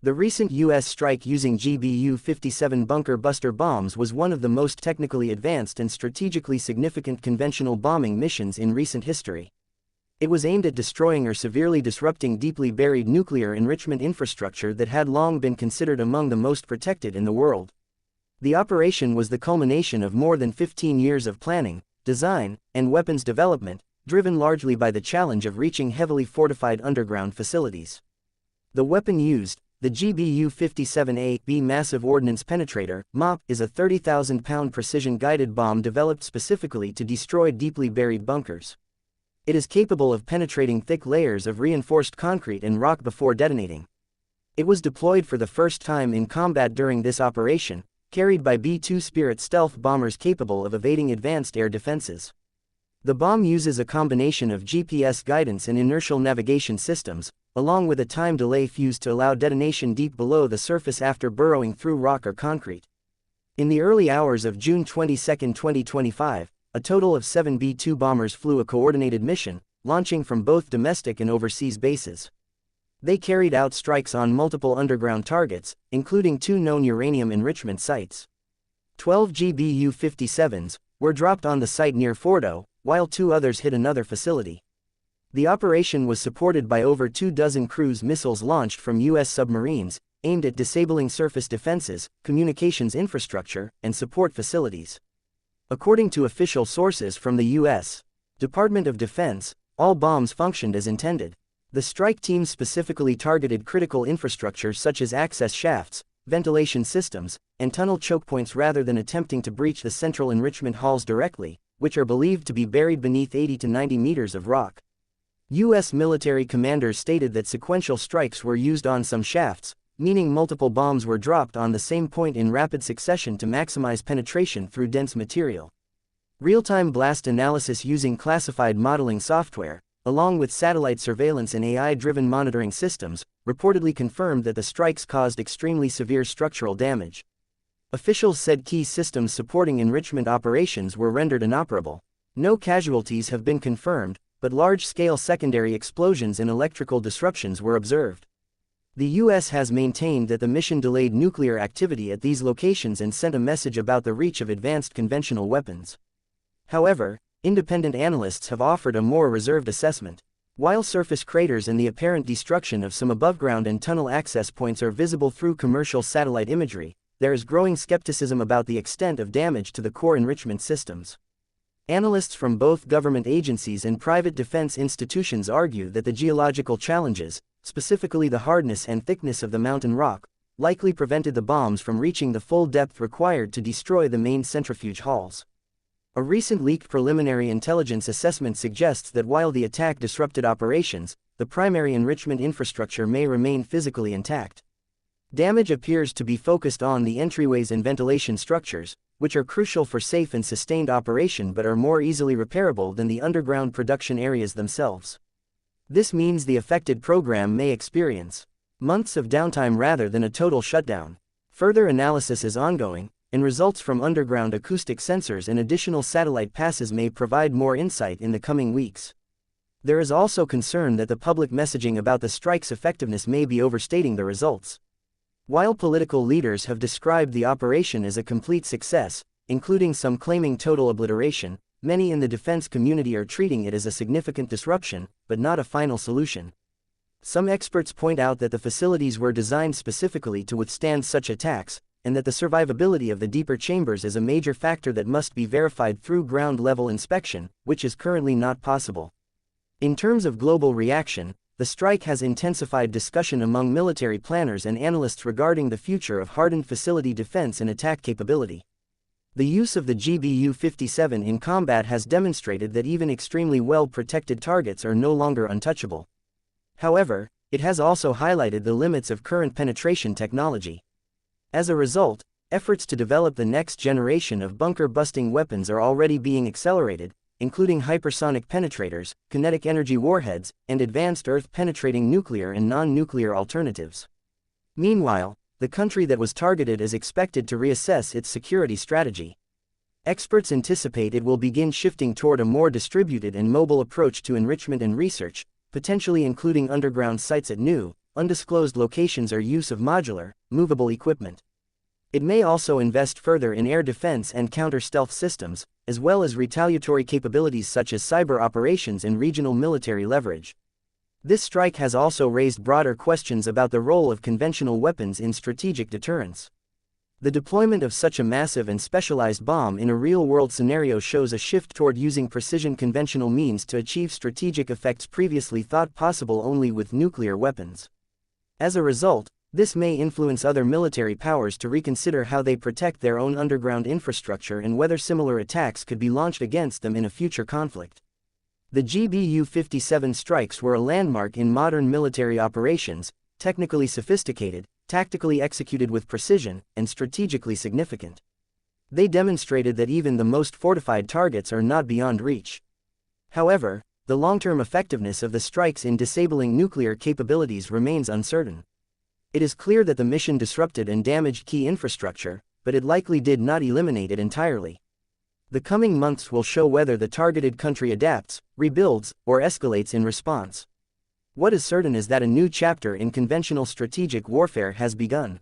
The recent U.S. strike using GBU-57 bunker buster bombs was one of the most technically advanced and strategically significant conventional bombing missions in recent history. It was aimed at destroying or severely disrupting deeply buried nuclear enrichment infrastructure that had long been considered among the most protected in the world. The operation was the culmination of more than 15 years of planning, design, and weapons development, driven largely by the challenge of reaching heavily fortified underground facilities. The weapon used, the GBU-57 Massive Ordnance Penetrator (MOP), is a 30,000-pound precision-guided bomb developed specifically to destroy deeply buried bunkers. It is capable of penetrating thick layers of reinforced concrete and rock before detonating. It was deployed for the first time in combat during this operation, carried by B-2 Spirit stealth bombers capable of evading advanced air defenses. The bomb uses a combination of GPS guidance and inertial navigation systems, along with a time delay fuse to allow detonation deep below the surface after burrowing through rock or concrete. In the early hours of June 22, 2025, a total of 7 B-2 bombers flew a coordinated mission, launching from both domestic and overseas bases. They carried out strikes on multiple underground targets, including 2 known uranium enrichment sites. 12 GBU-57s were dropped on the site near Fordo, while 2 others hit another facility. The operation was supported by over 24 cruise missiles launched from U.S. submarines, aimed at disabling surface defenses, communications infrastructure, and support facilities. According to official sources from the U.S. Department of Defense, all bombs functioned as intended. The strike team specifically targeted critical infrastructure such as access shafts, ventilation systems, and tunnel choke points rather than attempting to breach the central enrichment halls directly, which are believed to be buried beneath 80 to 90 meters of rock. U.S. military commanders stated that sequential strikes were used on some shafts, meaning multiple bombs were dropped on the same point in rapid succession to maximize penetration through dense material. Real-time blast analysis using classified modeling software, along with satellite surveillance and AI-driven monitoring systems, reportedly confirmed that the strikes caused extremely severe structural damage. Officials said key systems supporting enrichment operations were rendered inoperable. No casualties have been confirmed, but large-scale secondary explosions and electrical disruptions were observed. The U.S. has maintained that the mission delayed nuclear activity at these locations and sent a message about the reach of advanced conventional weapons. However, independent analysts have offered a more reserved assessment. While surface craters and the apparent destruction of some above-ground and tunnel access points are visible through commercial satellite imagery, there is growing skepticism about the extent of damage to the core enrichment systems. Analysts from both government agencies and private defense institutions argue that the geological challenges, specifically the hardness and thickness of the mountain rock, likely prevented the bombs from reaching the full depth required to destroy the main centrifuge halls. A recent leaked preliminary intelligence assessment suggests that while the attack disrupted operations, the primary enrichment infrastructure may remain physically intact. Damage appears to be focused on the entryways and ventilation structures, which are crucial for safe and sustained operation but are more easily repairable than the underground production areas themselves. This means the affected program may experience months of downtime rather than a total shutdown. Further analysis is ongoing, and results from underground acoustic sensors and additional satellite passes may provide more insight in the coming weeks. There is also concern that the public messaging about the strike's effectiveness may be overstating the results. While political leaders have described the operation as a complete success, including some claiming total obliteration, many in the defense community are treating it as a significant disruption, but not a final solution. Some experts point out that the facilities were designed specifically to withstand such attacks, and that the survivability of the deeper chambers is a major factor that must be verified through ground-level inspection, which is currently not possible. In terms of global reaction, the strike has intensified discussion among military planners and analysts regarding the future of hardened facility defense and attack capability. The use of the GBU-57 in combat has demonstrated that even extremely well-protected targets are no longer untouchable. However, it has also highlighted the limits of current penetration technology. As a result, efforts to develop the next generation of bunker-busting weapons are already being accelerated, including hypersonic penetrators, kinetic energy warheads, and advanced Earth-penetrating nuclear and non-nuclear alternatives. Meanwhile, the country that was targeted is expected to reassess its security strategy. Experts anticipate it will begin shifting toward a more distributed and mobile approach to enrichment and research, potentially including underground sites at new, undisclosed locations or use of modular, movable equipment. It may also invest further in air defense and counter-stealth systems, as well as retaliatory capabilities such as cyber operations and regional military leverage. This strike has also raised broader questions about the role of conventional weapons in strategic deterrence. The deployment of such a massive and specialized bomb in a real-world scenario shows a shift toward using precision conventional means to achieve strategic effects previously thought possible only with nuclear weapons. As a result, this may influence other military powers to reconsider how they protect their own underground infrastructure and whether similar attacks could be launched against them in a future conflict. The GBU-57 strikes were a landmark in modern military operations, technically sophisticated, tactically executed with precision, and strategically significant. They demonstrated that even the most fortified targets are not beyond reach. However, the long-term effectiveness of the strikes in disabling nuclear capabilities remains uncertain. It is clear that the mission disrupted and damaged key infrastructure, but it likely did not eliminate it entirely. The coming months will show whether the targeted country adapts, rebuilds, or escalates in response. What is certain is that a new chapter in conventional strategic warfare has begun.